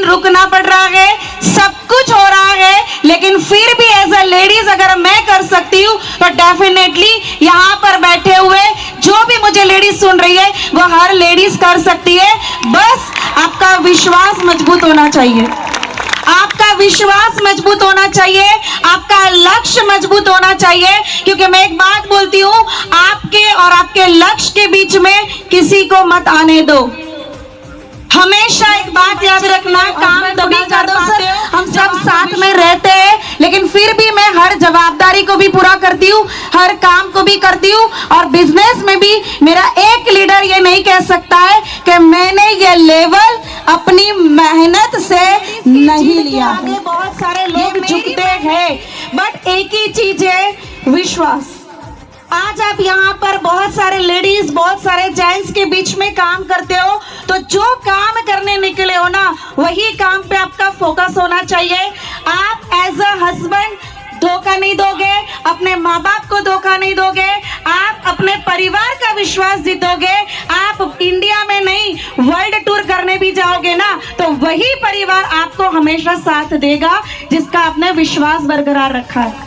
रुकना पड़ रहा है, सब कुछ हो रहा है, लेकिन फिर भी एज अ लेडीज अगर मैं कर सकती हूँ तो डेफिनेटली यहाँ पर बैठे हुए जो भी मुझे लेडीज सुन रही है वो हर लेडीज कर सकती है। बस आपका विश्वास मजबूत होना चाहिए, आपका विश्वास मजबूत होना चाहिए, आपका लक्ष्य मजबूत होना चाहिए। क्योंकि मैं एक बात बोलती हूँ, आपके और आपके लक्ष्य के बीच में किसी को मत आने दो। हमेशा एक बात याद रखना, काम तभी कर पाते हो हम सब साथ में रहते हैं, लेकिन फिर भी मैं हर जवाबदारी को भी पूरा करती हूँ, हर काम को भी करती हूँ। और बिजनेस में भी मेरा एक लीडर ये नहीं कह सकता है कि मैंने ये लेवल अपनी मेहनत से नहीं लिया। आगे बहुत सारे लोग झुकते हैं, बट एक ही चीज है, विश्वास। आज आप यहाँ पर बहुत सारे लेडीज, बहुत सारे जेंट्स के बीच में काम करते हो, तो जो काम करने निकले हो ना, वही काम पे आपका फोकस होना चाहिए। आप एज अ हस्बैंड धोखा नहीं दोगे, अपने माँ बाप को धोखा नहीं दोगे, आप अपने परिवार का विश्वास जीतोगे। आप इंडिया में नहीं, वर्ल्ड टूर करने भी जाओगे ना, तो वही परिवार आपको हमेशा साथ देगा जिसका आपने विश्वास बरकरार रखा है।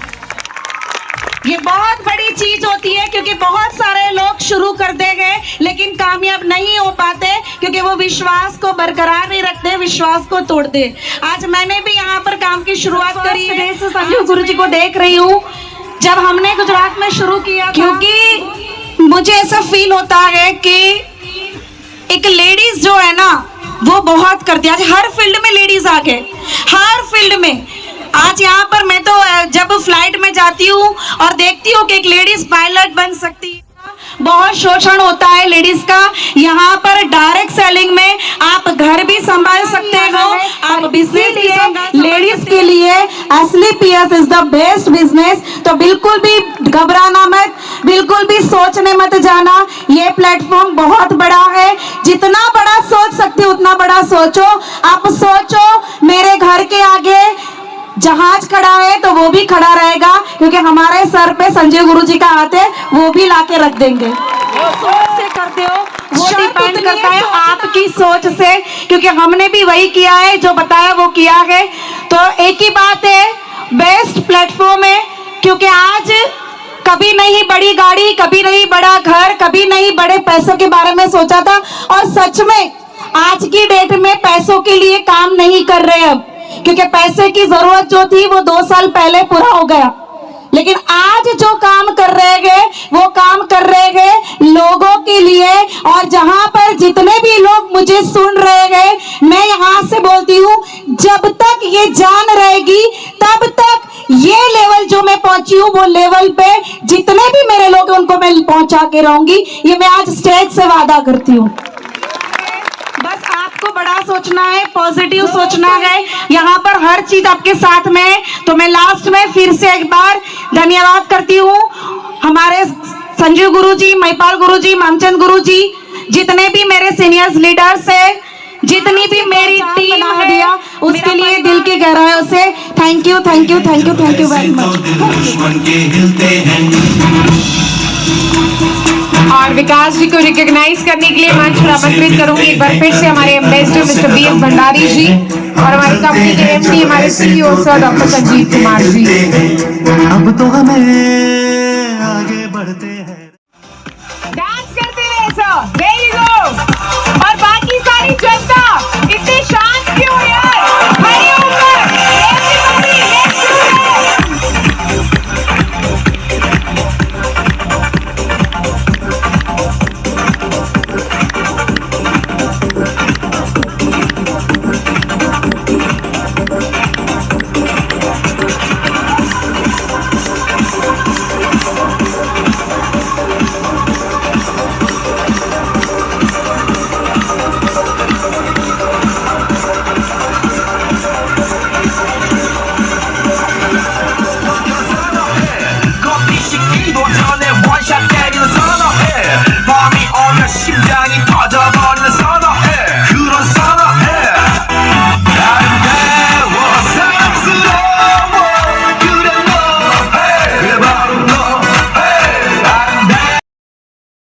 ये बहुत बड़ी चीज होती है, क्योंकि बहुत सारे लोग शुरू कर देंगे लेकिन कामयाब नहीं हो पाते, क्योंकि वो विश्वास को बरकरार नहीं रखते, विश्वास को तोड़ते। आज मैंने भी यहाँ पर काम की शुरुआत करी है, संजीव गुरुजी को देख रही हूँ जब हमने गुजरात में शुरू किया, क्योंकि मुझे ऐसा फील होता है कि एक लेडीज जो है ना वो बहुत करती है। आज हर फील्ड में लेडीज आ गए, हर फील्ड में। आज यहाँ पर मैं तो जब फ्लाइट में जाती हूँ और देखती हूँ कि एक लेडीज पायलट बन सकती है, बहुत शोषण होता है लेडीज का। यहाँ पर डायरेक्ट सेलिंग में आप घर भी संभाल सकते हो, आप बिजनेस भी। लेडीज के लिए SLPS is the best business. तो बिल्कुल भी घबराना मत, बिल्कुल भी सोचने मत जाना। ये प्लेटफॉर्म बहुत बड़ा है, जितना बड़ा सोच सकते हो उतना बड़ा सोचो। आप सोचो मेरे घर के आगे जहाज खड़ा है तो वो भी खड़ा रहेगा, क्योंकि हमारे सर पे संजीव गुरुजी का हाथ है, वो भी लाके रख देंगे। सोच से करते हो, वो डिपेंड करता है आपकी सोच से, क्योंकि हमने भी वही किया है, जो बताया वो किया है। तो एक ही बात है, बेस्ट प्लेटफॉर्म है, क्योंकि आज कभी नहीं बड़ी गाड़ी, कभी नहीं बड़ा घर, कभी नहीं बड़े पैसों के बारे में सोचा था। और सच में आज की डेट में पैसों के लिए काम नहीं कर रहे अब, क्योंकि पैसे की जरूरत जो थी वो 2 साल पहले पूरा हो गया। लेकिन आज जो काम कर रहे हैं वो काम कर रहे हैं लोगों के लिए। और जहां पर जितने भी लोग मुझे सुन रहे हैं, मैं यहां से बोलती हूँ, जब तक ये जान रहेगी तब तक ये लेवल जो मैं पहुंची हूँ वो लेवल पे जितने भी मेरे लोग हैं उनको मैं पहुंचा के रहूंगी। ये मैं आज स्टेज से वादा करती हूँ। बस आपको बड़ा सोचना है, पॉजिटिव सोचना है, यहाँ पर हर चीज आपके साथ में है। तो मैं लास्ट में फिर से एक बार धन्यवाद करती हूँ हमारे संजीव गुरुजी, महिपाल गुरुजी, मामचंद गुरुजी, जितने भी मेरे सीनियर्स लीडर्स है, जितनी भी मेरी टीम है, उसके लिए दिल की गहराइयों से thank you, thank you, thank you, thank you very much. और विकास जी को रिकॉग्नाइज करने के लिए मंच पर आमंत्रित करूंगी एक बार फिर से हमारे ambassador mister BS Bhandari ji और हमारी कंपनी के MD हमारे CEO sir doctor Sanjeev Kumar ji. अब तो हमें आगे बढ़ते हैं, डांस करते रहे सर, देयर यू गो। और बाकी सारी जनता इतने शांत क्यों यार, खड़े होकर एवरीबॉडी लेट्स डू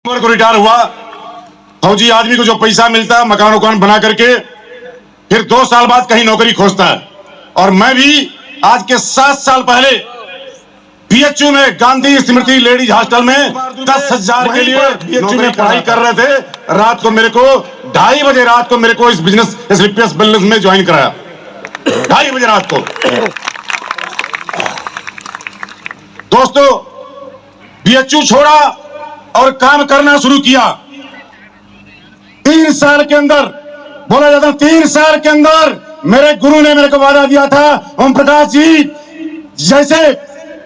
को रिटायर हुआ, फौजी आदमी को जो पैसा मिलता है मकान उकान बना करके फिर 2 साल बाद कहीं नौकरी खोजता है। और मैं भी आज के 7 साल पहले बीएचयू में गांधी स्मृति लेडीज हॉस्टल में 10,000 के लिए बीएचयू में पढ़ाई कर रहे थे। रात को मेरे को 2:30 बजे रात को मेरे को इस बिजनेस स्लिपियस बिजनेस में ज्वाइन कराया, 2:30 बजे रात को। दोस्तों, बीएचयू छोड़ा और काम करना शुरू किया। 3 साल के अंदर, बोला जाता 3 साल के अंदर मेरे गुरु ने मेरे को वादा दिया था, ओम प्रकाश जी जैसे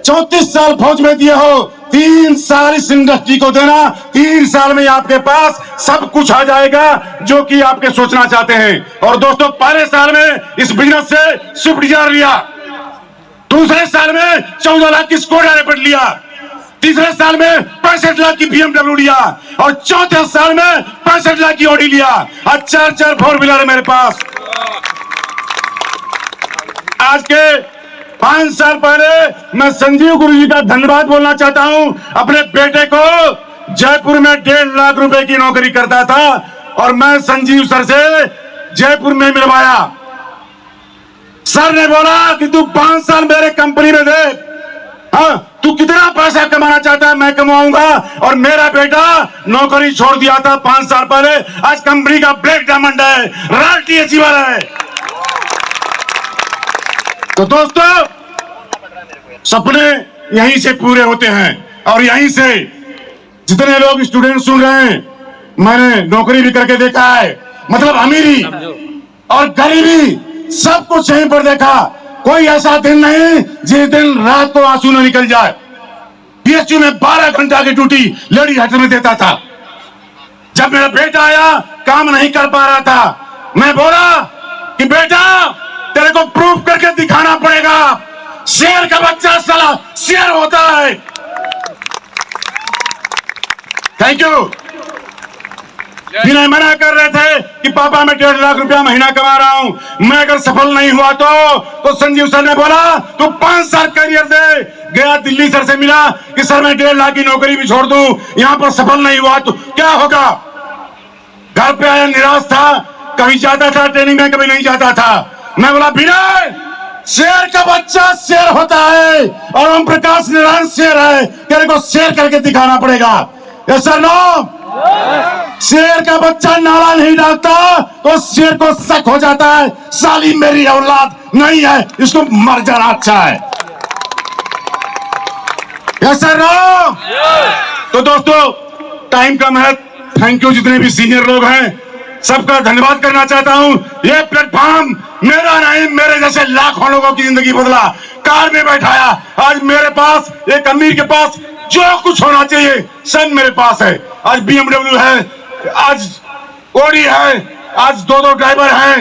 34 साल फौज में दिए हो, 3 साल इस इंडस्ट्री को देना। 3 साल में आपके पास सब कुछ आ जाएगा जो कि आपके सोचना चाहते हैं। और दोस्तों, पहले साल में इस बिजनेस से स्विफ्ट डिजायर लिया, दूसरे साल में 14 लाख की स्कोडा रैपिड लिया, तीसरे साल में 65 लाख की BMW लिया और चौथे साल में 65 लाख की ऑडी लिया। आज 4 फोर व्हीलर है मेरे पास। आज के 5 साल पहले मैं संजीव गुरुजी का धन्यवाद बोलना चाहता हूं। अपने बेटे को जयपुर में 1.5 लाख रुपए की नौकरी करता था और मैं संजीव सर से जयपुर में मिलवाया। सर ने बोला कि तू 5 साल मेरे कंपनी में दे, हाँ तू कितना पैसा कमाना चाहता है मैं कमाऊंगा। और मेरा बेटा नौकरी छोड़ दिया था 5 साल पहले, आज कंपनी का ब्लैक डायमंड है, रॉयल्टी अचीवर है। तो दोस्तों, सपने यहीं से पूरे होते हैं और यहीं से जितने लोग स्टूडेंट सुन रहे हैं, मैंने नौकरी भी करके देखा है, मतलब अमीरी और गरीबी सब कुछ यहीं पर देखा। कोई ऐसा दिन नहीं जिस दिन रात को आंसू न निकल जाए। बीएचयू में 12 घंटा की ड्यूटी लेडी हॉस्टल में देता था। जब मेरा बेटा आया, काम नहीं कर पा रहा था, मैं बोला कि बेटा तेरे को प्रूफ करके दिखाना पड़ेगा, शेर का बच्चा साला शेर होता है। Thank you. विनय मना कर रहे थे कि पापा मैं 1.5 लाख रुपया महीना कमा रहा हूं, मैं अगर सफल नहीं हुआ तो संजीव सर ने बोला तू 5 साल करियर दे। गया दिल्ली सर से मिला कि सर मैं 1.5 लाख की नौकरी भी छोड़ दूं, यहां पर सफल नहीं हुआ तो क्या होगा। घर पे आया निराश था, कभी जाता था ट्रेनिंग में, कभी नहीं जाता था। मैं बोला विनय, शेर का बच्चा शेर होता है और ओम प्रकाश नारायण शेर है, तेरे को शेर करके दिखाना पड़ेगा। Yes sir no? शेर का बच्चा नारा नहीं डालता तो शेर को शक हो जाता है, साली मेरी औलाद नहीं है, इसको मर जाना अच्छा है। Yes sir no? तो दोस्तों, टाइम कम है, थैंक यू। जितने भी सीनियर लोग हैं सबका धन्यवाद करना चाहता हूं। ये प्लेटफॉर्म मेरा नहीं, मेरे जैसे लाखों लोगों की जिंदगी बदला, कार में बैठाया। आज मेरे पास, एक अमीर के पास जो कुछ होना चाहिए सब मेरे पास है। आज BMW है, आज ऑडी है, आज 2 ड्राइवर हैं,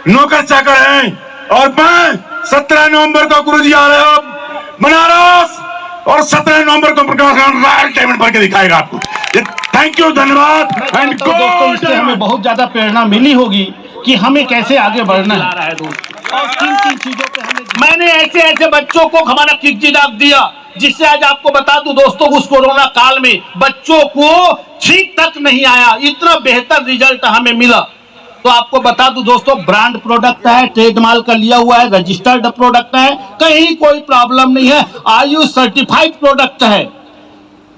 नौकर चाकर हैं। और मैं 17 नवंबर को गुरुजी आ रहे हो बनारस और 17 नवंबर को प्रकाश रॉयल डायमंड भर के दिखाएगा आपको। थैंक यू, धन्यवाद। एंड दोस्तों, इससे हमें बहुत ज्यादा प्रेरणा मिली होगी कि हमें कैसे आगे बढ़ना है और किन चीजों पे हमें। मैंने ऐसे ऐसे बच्चों को हमारा किक दिया, जिससे आज आपको बता दूं दोस्तों, उस कोरोना काल में बच्चों को ठीक तक नहीं आया, इतना बेहतर रिजल्ट हमें मिला। तो आपको बता दूं दोस्तों, ब्रांड प्रोडक्ट है, ट्रेड माल का लिया हुआ है, रजिस्टर्ड प्रोडक्ट है, कहीं कोई प्रॉब्लम नहीं है, आयुष सर्टिफाइड प्रोडक्ट है।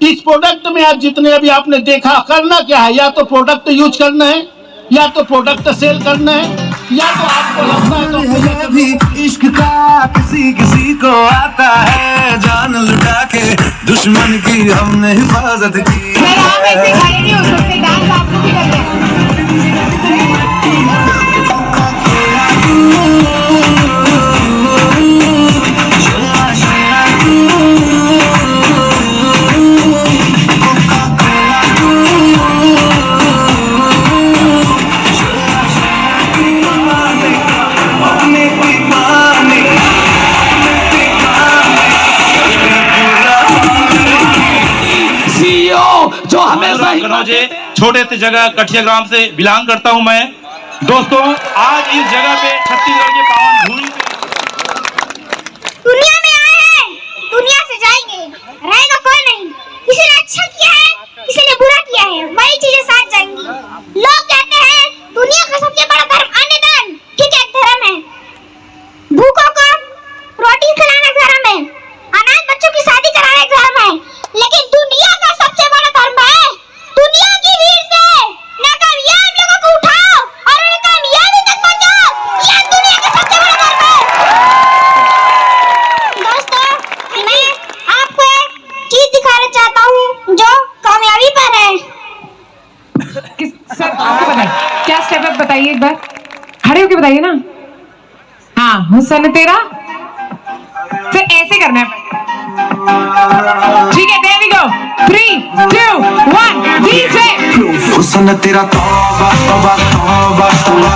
इस प्रोडक्ट में आप जितने अभी आपने देखा, करना क्या है, या तो प्रोडक्ट यूज करना है, या तो प्रोडक्ट सेल करना है, या तो आपको लगता है तो भी इश्क का किसी किसी को आता है, जान लुटा के दुश्मन की हमने हिफाजत की मैं आप ऐसे खड़े नहीं हो सकते, डांस आपको भी करना है। जो हमेशा छोटे से जगह कठिया ग्राम से बिलोंग करता हूं मैं। दोस्तों, आज इस जगह पे छत्तीसगढ़ के पावन भूमि दुनिया में आए हैं, दुनिया से जाएंगे, रहेगा कोई नहीं। किसी ने अच्छा किया है, किसी ने बुरा किया है, वही चीजें साथ जाएंगी। लोग कहते हैं दुनिया का सबसे बड़ा धर्म अन्नदान, ठीक है, बताइए एक बार, खड़े होके बताइए ना। हाँ, हुस्न तेरा, फिर ऐसे करना है। ठीक है, there we go, 3, 2, 1, DJ। हुस्न तेरा तौबा तौबा तौबा तौबा,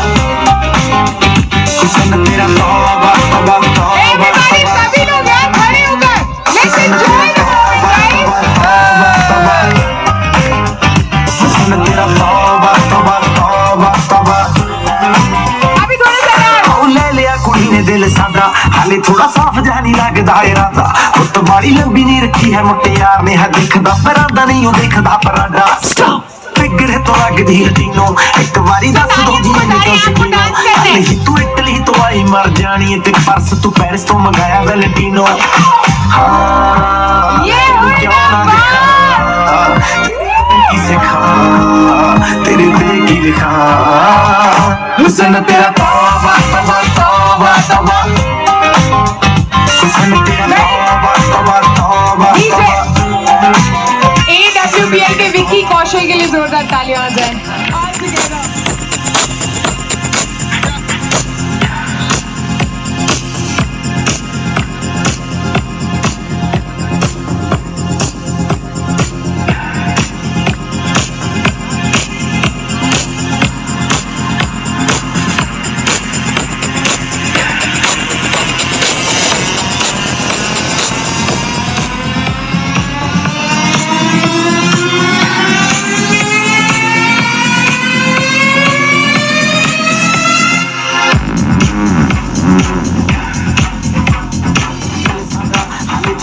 हुस्न तेरा तौबा तौबा तौबा। Everybody, सभी लोग यार खड़े होकर, let's enjoy the moment, guys। हुस्न तेरा तौबा तौबा तौबा तौबा। अभी थोड़ा सा ओ ले लिया कुड़ी ने दिल सादा, हाले थोड़ा साफ जा नहीं लगदा इरादा। हुत बाड़ी लंबी नहीं रखी है मुटियार ने, है दिखदा परांदा नहीं ओ दिखदा परांदा। फिगर तो लगदी हटीनो, एक बारी दस दो जी ने क्यों शकीनो। नहीं तू इटली तो आई मर जानी, ते पर्स तू पेरिस तो मंगाया वैलेंटिनो। हाँ ये क्यों ना दिखा किसे खा, तेरे दिल की लिखा। हुस्न तेरा तौबा तौबा तौबा तौबा, हुस्न तेरा तौबा तौबा तौबा तौबा। AWPL के विक्की कौशल के लिए जोरदार तालियां हो जाए।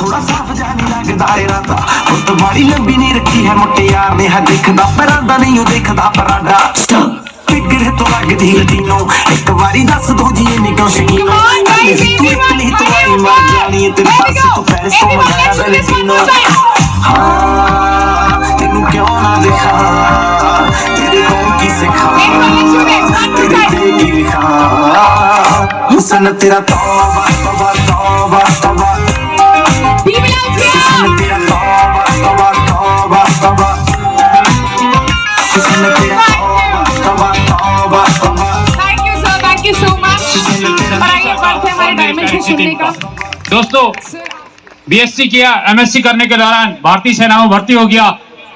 थोड़ा साफ जानी लगदा इरादा, हुत बाड़ी लंबी नहीं रखी है मुटियार ने, है दिखदा परांदा नहीं ओ दिखदा परांदा। फिगर तो लगदी हटीनो, एक बारी दस दो जी ने क्यों शकीनो। तू इटली तो आई मर जानी, तेरे पर्स तो पेरिस तो मंगाया वैलेंटिनो। हाँ तेनू क्यों ना दिखा, तेरे को की सिखा, तेरे दिल की लिखा। हुस्न तेरा तौबा तौबा तौबा तौबा, हुस्न तेरा तौबा तौबा तौबा तौबा, हुस्न तेरा तौबा तौबा तौबा। Thank you so much. और आइए बढ़ते हैं हमारे डायमंड को सुनने का। दोस्तों, बीएससी किया, एमएससी करने के दौरान भारतीय सेना में भर्ती हो गया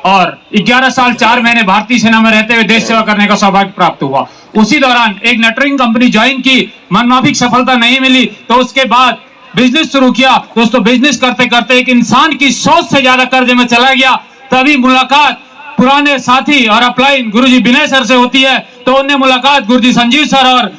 और 11 साल 4 महीने भारतीय सेना में रहते हुए देश सेवा करने का सौभाग्य प्राप्त हुआ। उसी दौरान एक नेटवर्किंग कंपनी ज्वाइन की, मनमाफिक सफलता नहीं मिली तो उसके बाद बिजनेस शुरू किया। दोस्तों, बिजनेस करते करते एक इंसान की सोच से ज्यादा कर्जे में चला गया। तभी मुलाकात पुराने साथी और अपलाइन गुरुजी विनय सर से होती है, तो उन्हें मुलाकात गुरुजी संजीव सर और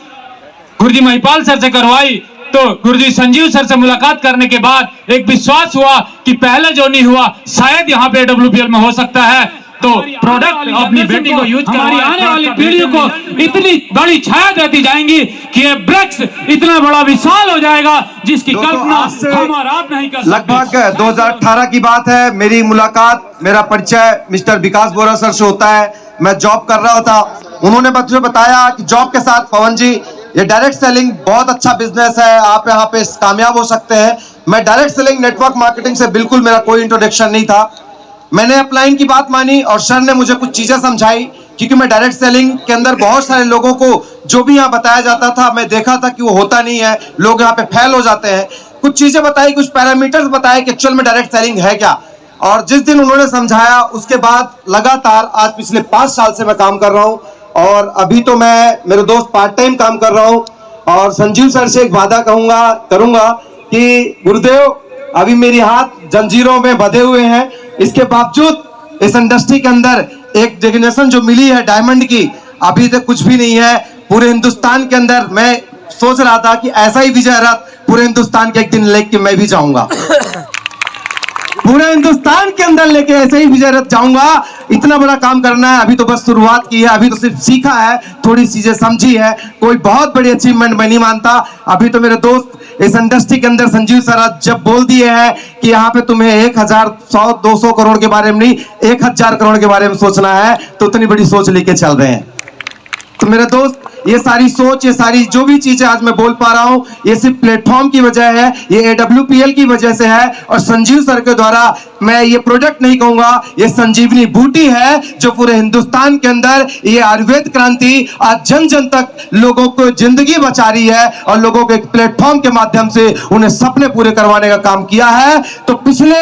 गुरुजी महिपाल सर से करवाई। तो गुरुजी संजीव सर से मुलाकात करने के बाद एक विश्वास हुआ कि पहले जो नहीं हुआ शायद यहाँ पे AWPL में हो सकता है। तो प्रोडक्ट अपनी बेटी को यूज कर, हमारी आने वाली पीढ़ियों को इतनी बड़ी छाया देती जाएंगी कि ये वृक्ष इतना बड़ा विशाल हो जाएगा जिसकी कल्पना हम और आप नहीं कर सकते। लगभग 2018 की बात है, मेरी मुलाकात, मेरा परिचय मिस्टर विकास बोरा सर से होता है। मैं जॉब कर रहा था, उन्होंने मुझे बताया कि जॉब के साथ पवन जी ये डायरेक्ट सेलिंग बहुत अच्छा बिजनेस है, आप यहाँ पे कामयाब हो सकते हैं। मैं डायरेक्ट सेलिंग नेटवर्क मार्केटिंग से बिल्कुल मेरा कोई इंट्रोडक्शन नहीं था। मैंने अपलाइन की बात मानी और सर ने मुझे कुछ चीजें समझाई, क्योंकि मैं डायरेक्ट सेलिंग के अंदर बहुत सारे लोगों को जो भी यहाँ बताया जाता था मैं देखा था कि वो होता नहीं है, लोग यहाँ पे फेल हो जाते हैं। कुछ चीजें बताई, कुछ पैरामीटर्स बताए कि एक्चुअल में डायरेक्ट सेलिंग है क्या। और जिस दिन उन्होंने समझाया उसके बाद लगातार आज पिछले 5 साल से मैं काम कर रहा हूँ। और अभी तो मैं, मेरे दोस्त पार्ट टाइम काम कर रहा हूँ। और संजीव सर से एक वादा करूंगा कि गुरुदेव, अभी मेरे हाथ जंजीरों में बंधे हुए हैं, इसके बावजूद इस इंडस्ट्री के अंदर एक डेजिग्नेशन जो मिली है डायमंड की, अभी तक कुछ भी नहीं है। पूरे हिंदुस्तान के अंदर मैं सोच रहा था कि ऐसा ही विजय रथ पूरे हिंदुस्तान के एक दिन लेके मैं भी जाऊंगा, पूरे हिंदुस्तान के अंदर लेके ऐसे ही विजय रथ जाऊंगा। इतना बड़ा काम करना है, अभी तो बस शुरुआत की है, अभी तो सिर्फ सीखा है, थोड़ी चीजें समझी है, कोई बहुत बड़ी अचीवमेंट मैं नहीं मानता। अभी तो मेरे दोस्त इस इंडस्ट्री के अंदर संजीव सर जब बोल दिए हैं कि यहाँ पे तुम्हें 1000, 100, 200 करोड़ के बारे में नहीं 1000 करोड़ के बारे में सोचना है, तो उतनी बड़ी सोच लेके चल रहे हैं। तो मेरे दोस्त ये सारी सोच, ये सारी जो भी चीजें आज मैं बोल पा रहा हूं, ये सिर्फ प्लेटफॉर्म की वजह है, ये AWPL की वजह से है। और संजीव सर के द्वारा, मैं ये प्रोडक्ट नहीं कहूंगा, ये संजीवनी बूटी है जो पूरे हिंदुस्तान के अंदर ये आयुर्वेद क्रांति आज जन जन तक लोगों को जिंदगी बचा रही है और लोगों के एक प्लेटफॉर्म के माध्यम से उन्हें सपने पूरे करवाने का काम किया है। तो पिछले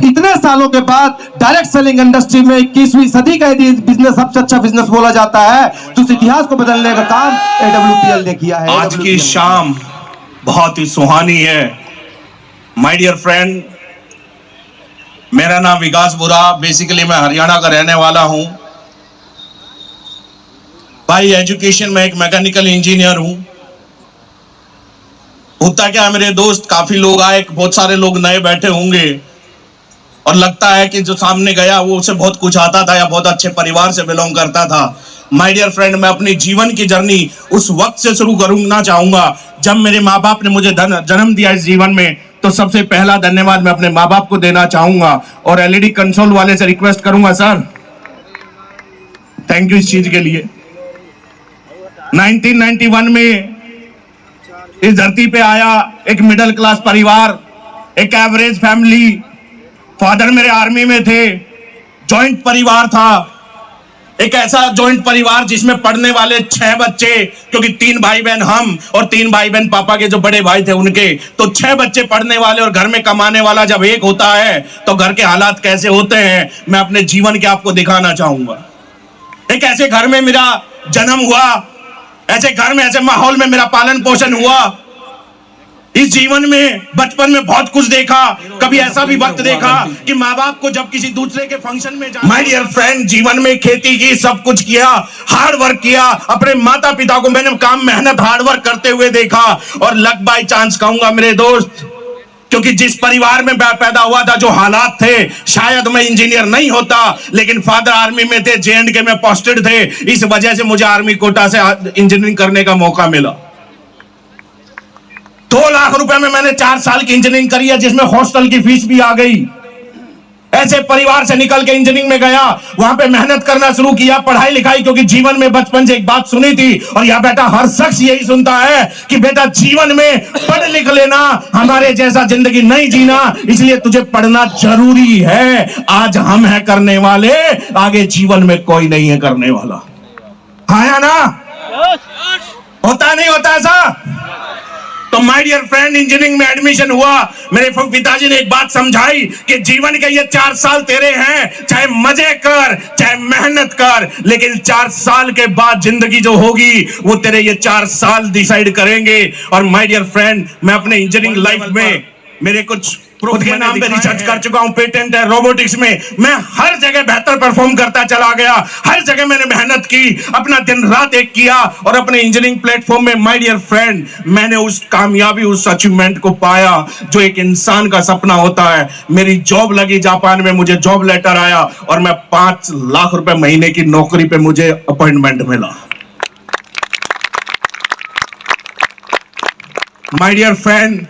इतने सालों के बाद डायरेक्ट सेलिंग इंडस्ट्री में 21वीं सदी का यदि बिजनेस सबसे अच्छा बिजनेस बोला जाता है तो उस इतिहास को बदलने का काम AWPL ने किया है। आज की शाम बहुत ही सुहानी है। माय डियर फ्रेंड, मेरा नाम विकास बोरा, बेसिकली मैं हरियाणा का रहने वाला हूं। बाय एजुकेशन में एक मैकेनिकल इंजीनियर हूं। होता क्या है मेरे दोस्त, काफी लोग आए, बहुत सारे लोग नए बैठे होंगे और लगता है कि जो सामने गया वो उसे बहुत कुछ आता था या बहुत अच्छे परिवार से बिलोंग करता था। माय डियर फ्रेंड, मैं अपनी जीवन की जर्नी उस वक्त से शुरू करना चाहूंगा जब मेरे माँ बाप ने मुझे जन्म दिया इस जीवन में। तो सबसे पहला धन्यवाद मैं अपने माँ बाप को देना चाहूंगा और LED कंसोल वाले से रिक्वेस्ट करूंगा, सर थैंक यू इस चीज के लिए। 1991 में इस धरती पे आया एक मिडिल क्लास परिवार, एक एवरेज फैमिली। फादर मेरे आर्मी में थे, जॉइंट परिवार था, एक ऐसा जॉइंट परिवार जिसमें पढ़ने वाले 6 बच्चे, क्योंकि 3 भाई बहन हम और 3 भाई बहन पापा के जो बड़े भाई थे उनके, तो 6 बच्चे पढ़ने वाले और घर में कमाने वाला जब एक होता है तो घर के हालात कैसे होते हैं मैं अपने जीवन के आपको दिखाना चाहूंगा। एक ऐसे घर में मेरा जन्म हुआ, ऐसे घर में, ऐसे माहौल में मेरा पालन पोषण हुआ। इस जीवन में बचपन में बहुत कुछ देखा, कभी ऐसा भी वक्त देखा कि माँ बाप को जब किसी दूसरे के फंक्शन में जाना। माय डियर फ्रेंड, जीवन में खेती की, सब कुछ किया, हार्ड वर्क किया। अपने माता पिता को मैंने काम, मेहनत, हार्ड वर्क करते हुए देखा। और लक बाय चांस कहूंगा मेरे दोस्त, क्योंकि जिस परिवार में पैदा हुआ था, जो हालात थे, शायद मैं इंजीनियर नहीं होता, लेकिन फादर आर्मी में थे, J&K में पोस्टेड थे, इस वजह से मुझे आर्मी कोटा से इंजीनियरिंग करने का मौका मिला। 2 लाख रुपए में मैंने 4 साल की इंजीनियरिंग करी है, जिसमें हॉस्टल की फीस भी आ गई। ऐसे परिवार से निकल के इंजीनियरिंग में गया, वहां पे मेहनत करना शुरू किया, पढ़ाई लिखाई, क्योंकि जीवन में बचपन से एक बात सुनी थी और यह बेटा हर शख्स यही सुनता है कि बेटा जीवन में पढ़ लिख लेना, हमारे जैसा जिंदगी नहीं जीना, इसलिए तुझे पढ़ना जरूरी है। आज हम हैं करने वाले, आगे जीवन में कोई नहीं है करने वाला। हाँ या ना? होता नहीं होता ऐसा? तो माय डियर फ्रेंड, इंजीनियरिंग में एडमिशन हुआ। मेरे पिताजी ने एक बात समझाई कि जीवन के ये 4 साल तेरे हैं, चाहे मजे कर, चाहे मेहनत कर, लेकिन 4 साल के बाद जिंदगी जो होगी वो तेरे ये 4 साल डिसाइड करेंगे। और माय डियर फ्रेंड, मैं अपने इंजीनियरिंग लाइफ में मेरे कुछ खुद के नाम पे रिसर्च कर चुका हूं, पेटेंट है, रोबोटिक्स में मैं हर जगह बेहतर परफॉर्म करता चला गया। हर जगह मैंने मेहनत की, अपना दिन रात एक किया और अपने इंजीनियरिंग प्लेटफॉर्म में माय डियर फ्रेंड मैंने उस कामयाबी, उस अचीवमेंट को पाया जो एक इंसान का सपना होता है। मेरी जॉब लगी जापान में, मुझे जॉब लेटर आया और मैं 5 लाख रुपए महीने की नौकरी पे मुझे अपॉइंटमेंट मिला। माय डियर फ्रेंड,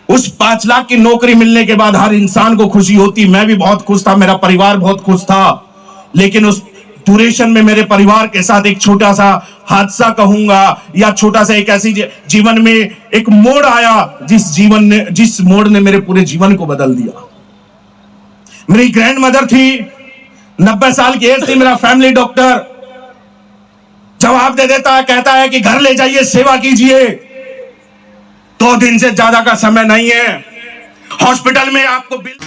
उस 5 लाख की नौकरी मिलने के बाद हर इंसान को खुशी होती, मैं भी बहुत खुश था, मेरा परिवार बहुत खुश था। लेकिन उस ड्यूरेशन में मेरे परिवार के साथ एक छोटा सा हादसा कहूंगा, या छोटा सा एक ऐसी जीवन में एक मोड़ आया जिस मोड़ ने मेरे पूरे जीवन को बदल दिया। मेरी ग्रैंड मदर थी, 90 साल की एज थी, मेरा फैमिली डॉक्टर जवाब दे देता है, कहता है कि घर ले जाइए, सेवा कीजिए। 2 दिन से ज्यादा का समय नहीं है, हॉस्पिटल में आपको बिल